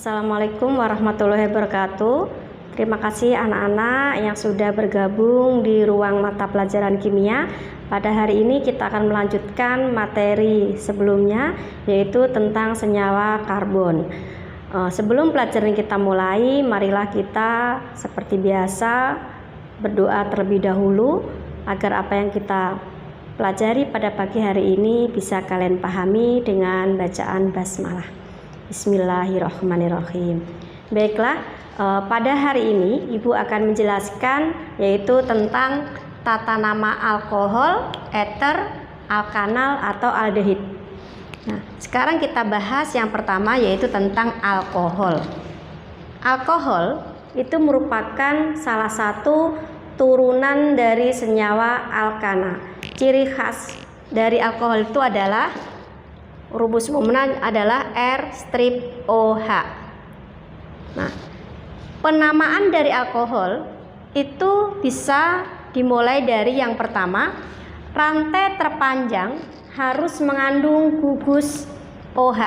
Assalamualaikum warahmatullahi wabarakatuh. Terima kasih anak-anak yang sudah bergabung di ruang mata pelajaran kimia. Pada hari ini kita akan melanjutkan materi sebelumnya, yaitu tentang senyawa karbon. Sebelum pelajaran kita mulai, marilah kita seperti biasa berdoa terlebih dahulu agar apa yang kita pelajari pada pagi hari ini bisa kalian pahami dengan bacaan basmalah. Bismillahirrahmanirrahim. Baiklah, pada hari ini Ibu akan menjelaskan yaitu tentang tata nama alkohol, eter, alkanal atau aldehid. Nah, sekarang kita bahas yang pertama yaitu tentang alkohol. Alkohol itu merupakan salah satu turunan dari senyawa alkana. Ciri khas dari alkohol itu adalah rumus umumnya adalah R-OH. Nah, penamaan dari alkohol itu bisa dimulai dari yang pertama, rantai terpanjang harus mengandung gugus OH.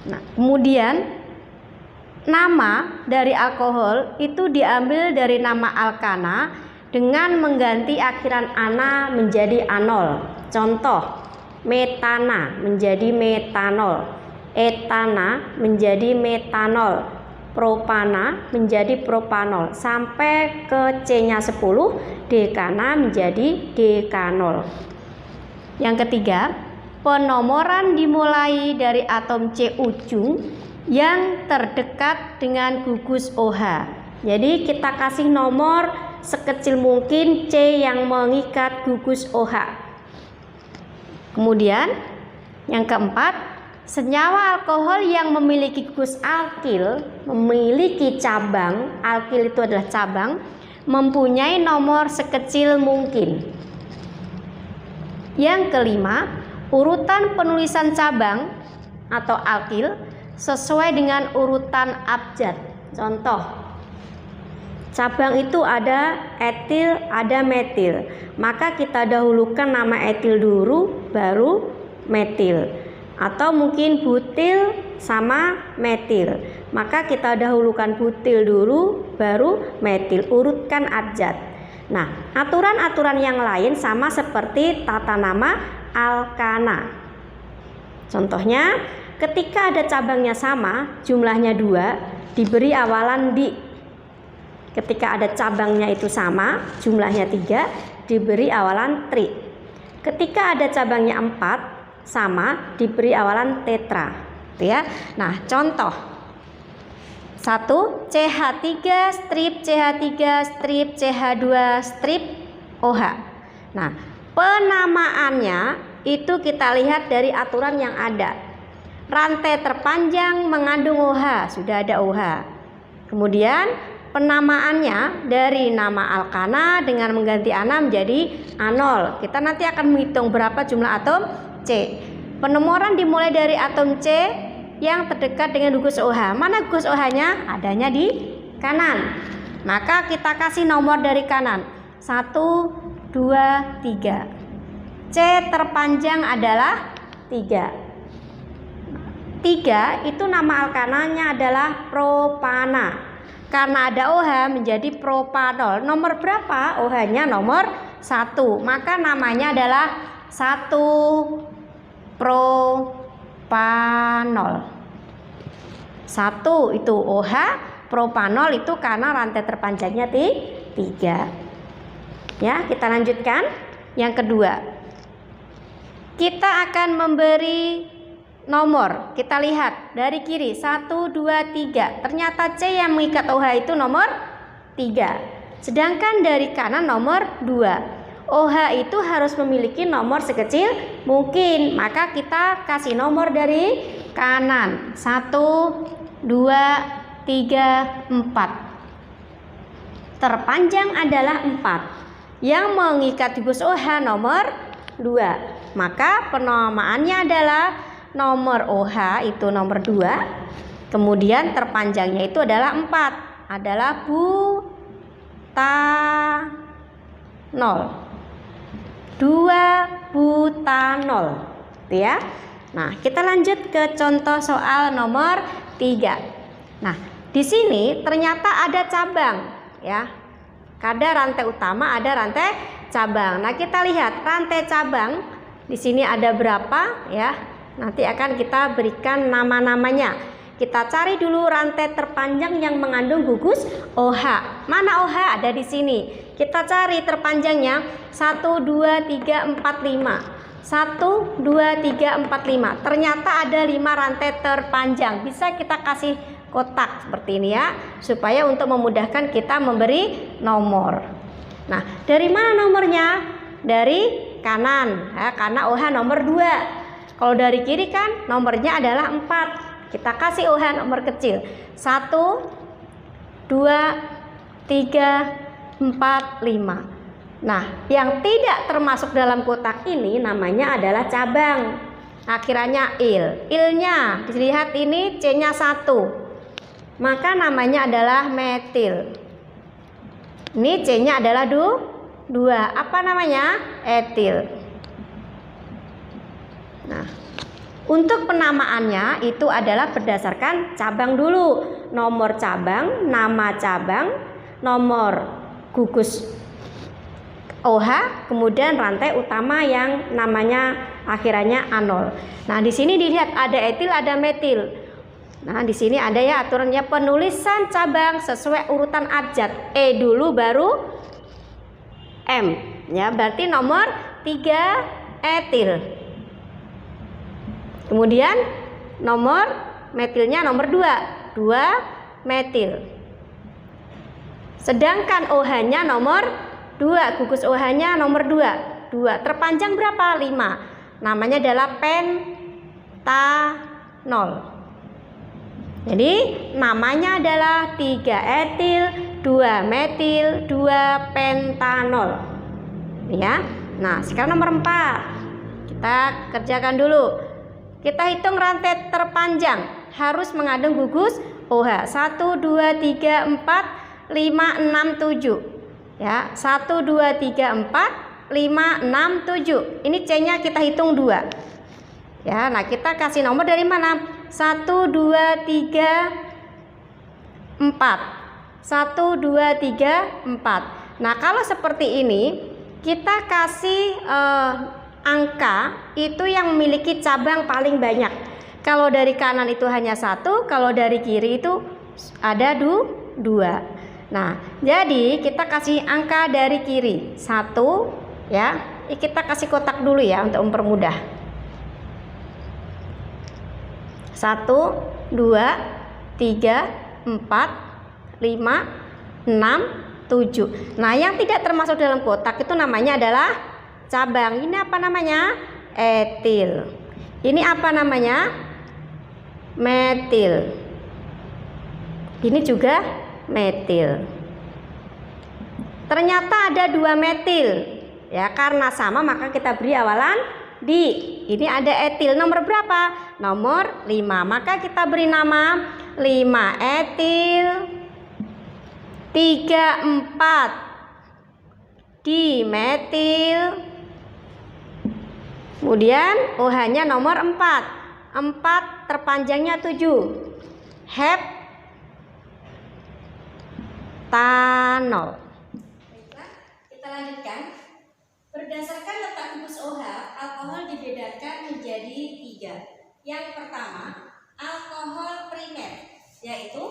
Nah, kemudian nama dari alkohol itu diambil dari nama alkana dengan mengganti akhiran ana menjadi anol. Contoh, metana menjadi metanol, etana menjadi metanol, propana menjadi propanol, sampai ke C-nya 10, dekana menjadi dekanol. Yang ketiga, penomoran dimulai dari atom C ujung yang terdekat dengan gugus OH. Jadi kita kasih nomor sekecil mungkin C yang mengikat gugus OH. Kemudian yang keempat, senyawa alkohol yang memiliki gugus alkil, memiliki cabang, alkil itu adalah cabang, mempunyai nomor sekecil mungkin. Yang kelima, urutan penulisan cabang atau alkil sesuai dengan urutan abjad. Contoh, cabang itu ada etil, ada metil. Maka kita dahulukan nama etil dulu, baru metil. Atau mungkin butil sama metil. Maka kita dahulukan butil dulu, baru metil. Urutkan abjad. Nah, aturan-aturan yang lain sama seperti tata nama alkana. Contohnya, ketika ada cabangnya sama, jumlahnya 2, diberi awalan di. Ketika ada cabangnya itu sama, jumlahnya 3, diberi awalan tri. Ketika ada cabangnya 4, sama, diberi awalan tetra. Ya. Nah, contoh. 1, CH3 strip CH3 strip CH2 strip OH. Nah, penamaannya itu kita lihat dari aturan yang ada. Rantai terpanjang mengandung OH, sudah ada OH. Kemudian penamaannya dari nama alkana dengan mengganti ana menjadi anol. Kita nanti akan menghitung berapa jumlah atom C. Penomoran dimulai dari atom C yang terdekat dengan gugus OH. Mana gugus OH-nya? Adanya di kanan. Maka kita kasih nomor dari kanan. 1, 2, 3. C terpanjang adalah 3. 3 itu nama alkananya adalah propana. Karena ada OH menjadi propanol. Nomor berapa? OH-nya nomor 1. Maka namanya adalah 1 propanol. 1 itu OH, propanol itu karena rantai terpanjangnya 3. Ya, kita lanjutkan. Yang kedua, kita akan memberi nomor. Kita lihat dari kiri 1, 2, 3. Ternyata C yang mengikat OH itu nomor 3. Sedangkan dari kanan nomor 2. OH itu harus memiliki nomor sekecil mungkin. Maka kita kasih nomor dari kanan. 1, 2, 3, 4. Terpanjang adalah 4. Yang mengikat gugus OH nomor 2. Maka penamaannya adalah nomor OH itu nomor 2. Kemudian terpanjangnya itu adalah 4. Adalah butanol. 2 butanol. Ya. Nah, kita lanjut ke contoh soal nomor Nah, di sini ternyata ada cabang ya. Ada rantai utama, ada rantai cabang. Nah, kita lihat rantai cabang di sini ada berapa ya. Nanti akan kita berikan nama-namanya. Kita cari dulu rantai terpanjang yang mengandung gugus OH. Mana OH? Ada di sini. Kita cari terpanjangnya 1, 2, 3, 4, 5. 1, 2, 3, 4, 5. Ternyata ada 5 rantai terpanjang. Bisa kita kasih kotak seperti ini ya, supaya untuk memudahkan kita memberi nomor. Nah, dari mana nomornya? Dari kanan ya, karena OH nomor 2. Kalau dari kiri kan nomornya adalah 4. Kita kasih OH nomor kecil. 1, 2, 3, 4, 5. Nah, yang tidak termasuk dalam kotak ini namanya adalah cabang. Akhirannya il. Ilnya dilihat ini C-nya 1. Maka namanya adalah metil. Ini C-nya adalah 2. Apa namanya? Etil. Nah, untuk penamaannya itu adalah berdasarkan cabang dulu. Nomor cabang, nama cabang, nomor gugus OH, kemudian rantai utama yang namanya akhirannya anol. Nah, di sini dilihat ada etil, ada metil. Nah, di sini ada ya aturannya, penulisan cabang sesuai urutan abjad. E dulu baru M. Ya, berarti nomor 3 etil. Kemudian nomor metilnya nomor 2 metil. Sedangkan OH-nya nomor 2, gugus OH-nya nomor 2. Terpanjang berapa? 5. Namanya adalah pentanol. Jadi namanya adalah 3 etil, 2 metil, 2 pentanol. Ya. Nah, sekarang nomor 4. Kita kerjakan dulu. Kita hitung rantai terpanjang harus mengandung gugus OH. 1, 2, 3, 4, 5, 6, 7. Ya, 1, 2, 3, 4, 5, 6, 7. Ini C-nya kita hitung 2. Ya, nah kita kasih nomor dari mana? 1, 2, 3, 4. 1, 2, 3, 4. Nah, kalau seperti ini kita kasih angka itu yang memiliki cabang paling banyak. Kalau dari kanan itu hanya 1, kalau dari kiri itu ada 2. Nah, jadi kita kasih angka dari kiri 1 ya. Kita kasih kotak dulu ya untuk mempermudah. 1, 2, 3, 4, 5, 6, 7. Nah, yang tidak termasuk dalam kotak itu namanya adalah cabang. Ini apa namanya? Etil. Ini apa namanya? Metil. Ini juga metil. Ternyata ada 2 metil. Ya, karena sama maka kita beri awalan di. Ini ada etil nomor berapa? Nomor 5. Maka kita beri nama 5 etil 3, 4 dimetil. Kemudian OH-nya nomor 4. 4 terpanjangnya 7. Heptanol. Baiklah, kita lanjutkan. Berdasarkan letak gugus OH, alkohol dibedakan menjadi 3. Yang pertama, alkohol primer, yaitu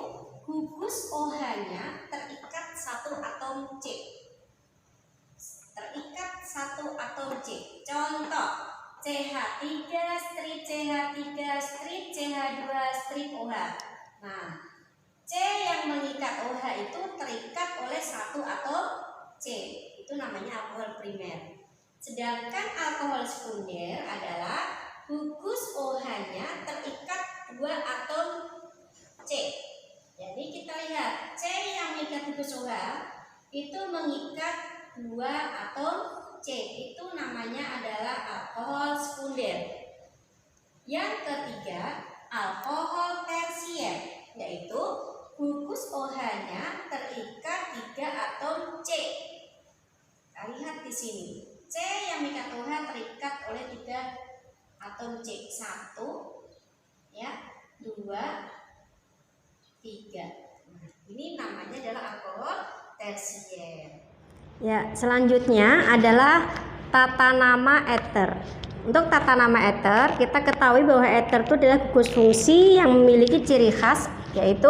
gugus OH-nya terikat 1 atom C. Terikat 1 atom C. Contoh CH3, strip CH3, strip CH2, strip OH. Nah, C yang mengikat OH itu terikat oleh 1 atom C. Itu namanya alkohol primer. Sedangkan alkohol sekunder adalah gugus OH-nya terikat 2 atom C. Jadi kita lihat C yang mengikat gugus OH itu mengikat 2 atom C, itu namanya adalah alkohol sekunder. Yang ketiga, alkohol tersier, yaitu gugus OH-nya terikat 3 atom C. Kita lihat di sini, C yang mengikat OH terikat oleh 3 atom C. 1, ya, 2, 3. Nah, ini namanya adalah alkohol tersier. Ya, selanjutnya adalah tata nama eter. Untuk tata nama eter, kita ketahui bahwa eter itu adalah gugus fungsi yang memiliki ciri khas, yaitu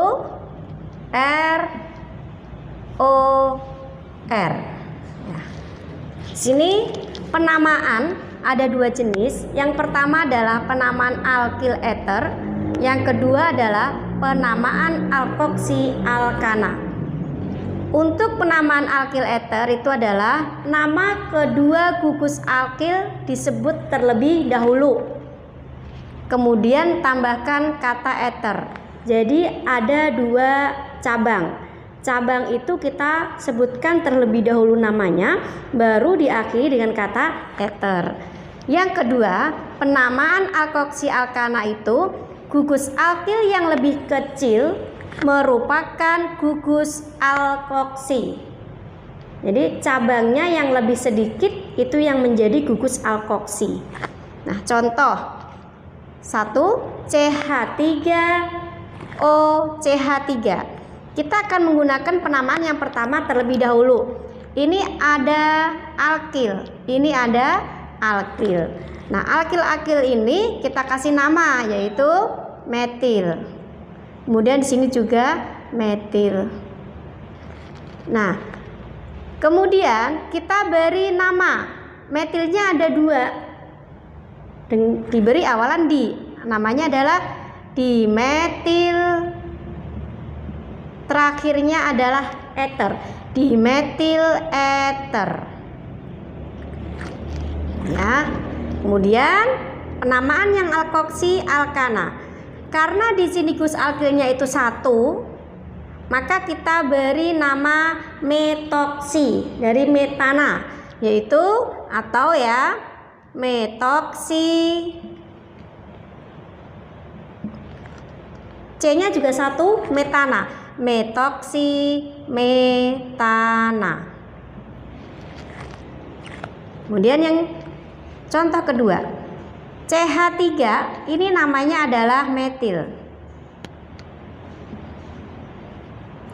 R, O, R. Ya. Sini penamaan ada 2 jenis. Yang pertama adalah penamaan alkil eter, yang kedua adalah penamaan alkoksi alkana. Untuk penamaan alkil eter itu adalah nama kedua gugus alkil disebut terlebih dahulu, kemudian tambahkan kata eter. Jadi ada 2 cabang. Cabang itu kita sebutkan terlebih dahulu namanya, baru diakhiri dengan kata eter. Yang kedua, penamaan alkoksi alkana itu gugus alkil yang lebih kecil merupakan gugus alkoksi. Jadi cabangnya yang lebih sedikit itu yang menjadi gugus alkoksi. Nah, contoh 1 CH3O CH3. Kita akan menggunakan penamaan yang pertama terlebih dahulu. Ini ada alkil, ini ada alkil. Nah, alkil-alkil ini kita kasih nama, yaitu metil. Kemudian di sini juga metil. Nah, kemudian kita beri nama. Metilnya ada 2. Diberi awalan di. Namanya adalah dimetil. Terakhirnya adalah eter. Dimetil eter. Ya. Kemudian penamaan yang alkoksi alkana. Karena di sini gugus alkilnya itu 1, maka kita beri nama metoksi dari metana, yaitu atau ya metoksi. C-nya juga 1, metana, metoksi metana. Kemudian yang contoh kedua, CH3 ini namanya adalah metil.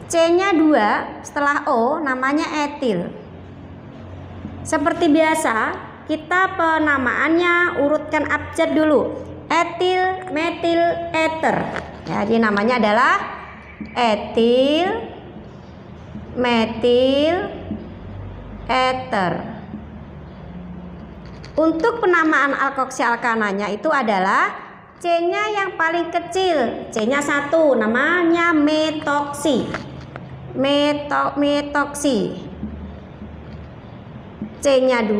C-nya 2 setelah O namanya etil. Seperti biasa, kita penamaannya urutkan abjad dulu. Etil, metil, eter. Jadi namanya adalah etil, metil, eter. Untuk penamaan alkoksi alkananya itu adalah C-nya yang paling kecil, C-nya 1, namanya metoksi. Metoksi. C-nya 2,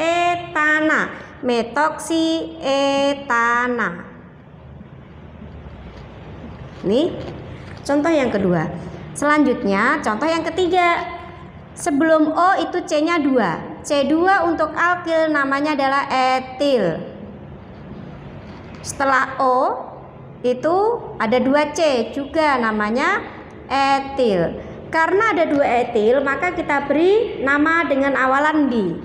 etana, metoksi etana. Nih, contoh yang kedua. Selanjutnya, contoh yang ketiga. Sebelum O itu C-nya 2. C2 untuk alkil namanya adalah etil. Setelah O itu ada 2 C juga namanya etil. Karena ada 2 etil, maka kita beri nama dengan awalan di.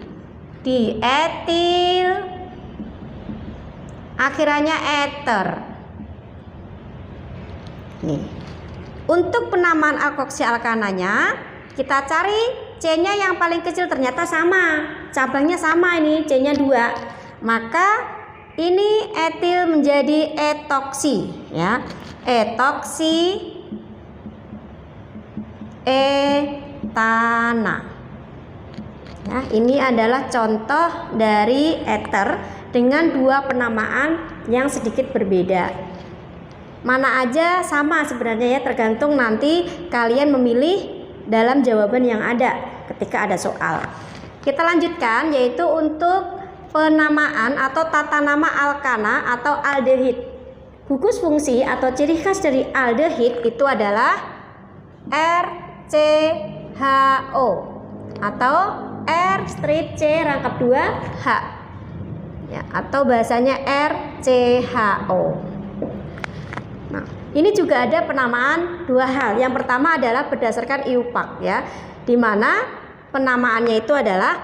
Di etil. Akhirannya eter. Nih. Untuk penamaan alkoksi alkananya, kita cari C-nya yang paling kecil, ternyata sama. Cabangnya sama ini, C-nya 2. Maka ini etil menjadi etoksi, ya. Etoksi etana. Ya, ini adalah contoh dari eter dengan 2 penamaan yang sedikit berbeda. Mana aja sama sebenarnya ya, tergantung nanti kalian memilih dalam jawaban yang ada ketika ada soal. Kita lanjutkan, yaitu untuk penamaan atau tata nama alkana atau aldehid. Gugus fungsi atau ciri khas dari aldehid itu adalah RCHO atau R strip C rangkap 2 H, ya, atau bahasanya RCHO. Nah, ini juga ada penamaan 2 hal. Yang pertama adalah berdasarkan IUPAC, ya, di mana penamaannya itu adalah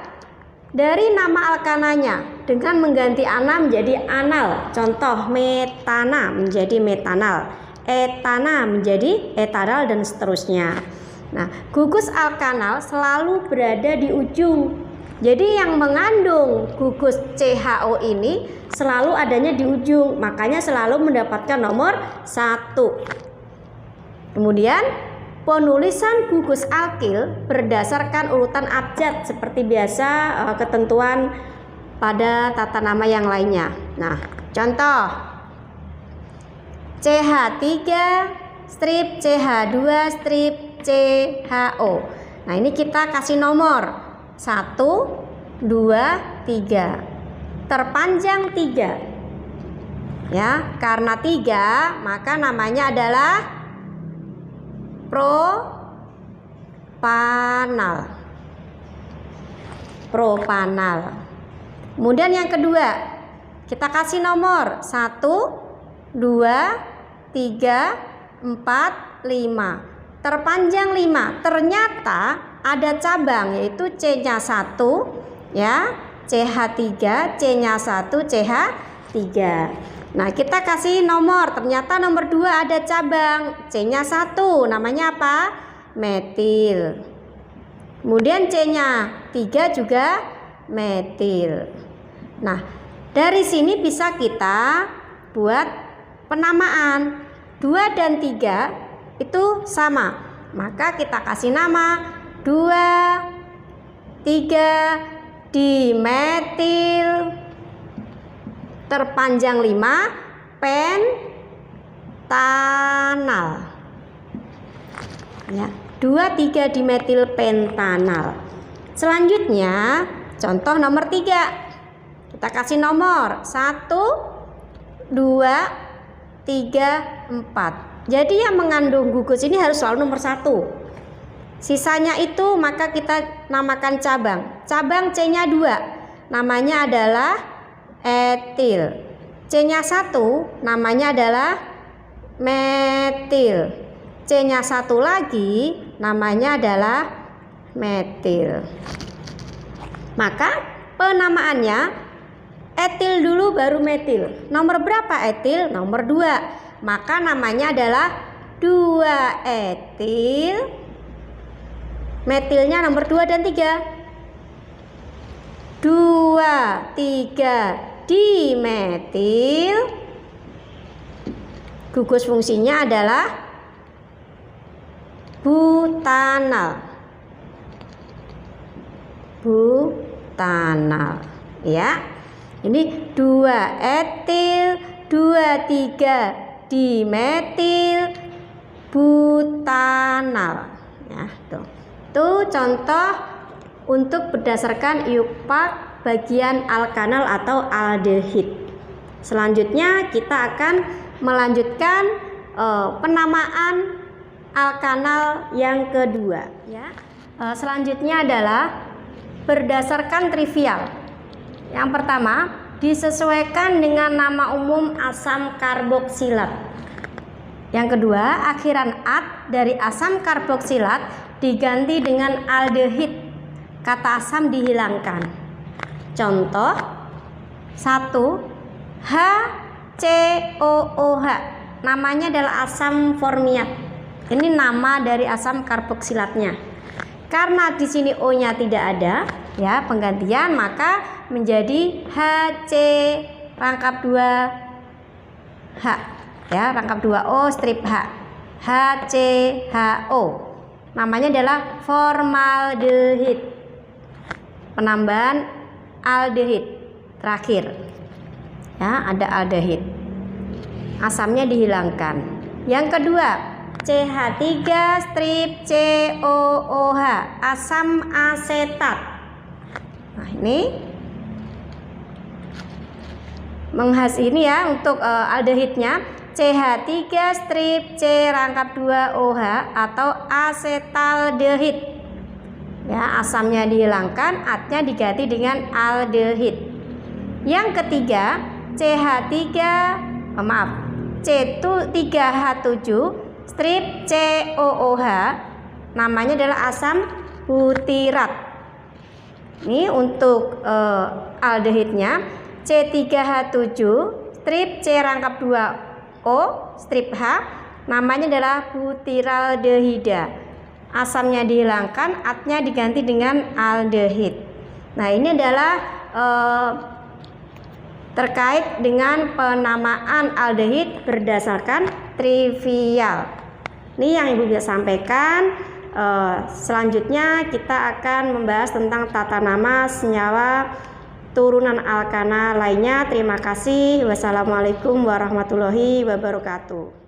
dari nama alkananya dengan mengganti ana menjadi anal. Contoh metana menjadi metanal, etana menjadi etanal dan seterusnya. Nah, gugus alkanal selalu berada di ujung. Jadi yang mengandung gugus CHO ini selalu adanya di ujung, makanya selalu mendapatkan nomor 1. Kemudian penulisan gugus alkil berdasarkan urutan abjad seperti biasa ketentuan pada tata nama yang lainnya. Nah, contoh CH3 strip CH2 strip CHO. Nah, ini kita kasih nomor 1, 2, 3. Terpanjang 3. Ya, karena 3 maka namanya adalah propanal. Propanal. Kemudian yang kedua, kita kasih nomor 1, 2, 3, 4, 5. Terpanjang 5. Ternyata ada cabang yaitu C-nya 1 ya, CH3, C-nya 1, CH3. Nah, kita kasih nomor, ternyata nomor 2 ada cabang, C-nya 1, namanya apa? Metil. Kemudian C-nya 3 juga metil. Nah, dari sini bisa kita buat penamaan. 2 dan 3 itu sama, maka kita kasih nama 2, 3 dimetil terpanjang 5 pentanal. Ya, 2, 3 dimetil pentanal. Selanjutnya contoh nomor 3. Kita kasih nomor 1, 2, 3, 4. Jadi yang mengandung gugus ini harus selalu nomor 1. Sisanya itu maka kita namakan cabang. Cabang C-nya 2, namanya adalah etil. C-nya 1, namanya adalah metil. C-nya 1 lagi, namanya adalah metil. Maka penamaannya etil dulu baru metil. Nomor berapa etil? Nomor 2. Maka namanya adalah 2 etil. Metilnya nomor 2 dan 3. 2, 3 dimetil. Gugus fungsinya adalah butanal. Butanal. Ya. Ini 2 etil, 2, 3 dimetil butanal. Ya, tuh. Itu contoh untuk berdasarkan IUPAC bagian alkanal atau aldehid. Selanjutnya kita akan melanjutkan penamaan alkanal yang kedua. Ya. Selanjutnya adalah berdasarkan trivial. Yang pertama, disesuaikan dengan nama umum asam karboksilat. Yang kedua, akhiran -at dari asam karboksilat diganti dengan aldehid. Kata asam dihilangkan. Contoh 1, HCOOH. Namanya adalah asam formiat. Ini nama dari asam karboksilatnya. Karena di sini O-nya tidak ada, ya, penggantian, maka menjadi HC rangkap 2H, ya, rangkap 2O strip H, HCHO. Namanya adalah formaldehid. Penambahan aldehid terakhir, ya, ada aldehid. Asamnya dihilangkan. Yang kedua, CH3 strip COOH, asam asetat. Nah, ini menghas ini ya untuk aldehidnya CH3 strip C rangkap 2OH atau asetaldehid. Ya, asamnya dihilangkan, atnya diganti dengan aldehid. Yang ketiga, C3H7 strip COOH, namanya adalah asam butirat. Ini untuk aldehidnya C3H7 strip C rangkap 2O strip H namanya adalah butiraldehida. Asamnya dihilangkan, atnya diganti dengan aldehid. Nah, ini adalah terkait dengan penamaan aldehid berdasarkan trivial. Ini yang Ibu bisa sampaikan. Selanjutnya kita akan membahas tentang tata nama senyawa turunan alkana lainnya. Terima kasih. Wassalamualaikum warahmatullahi wabarakatuh.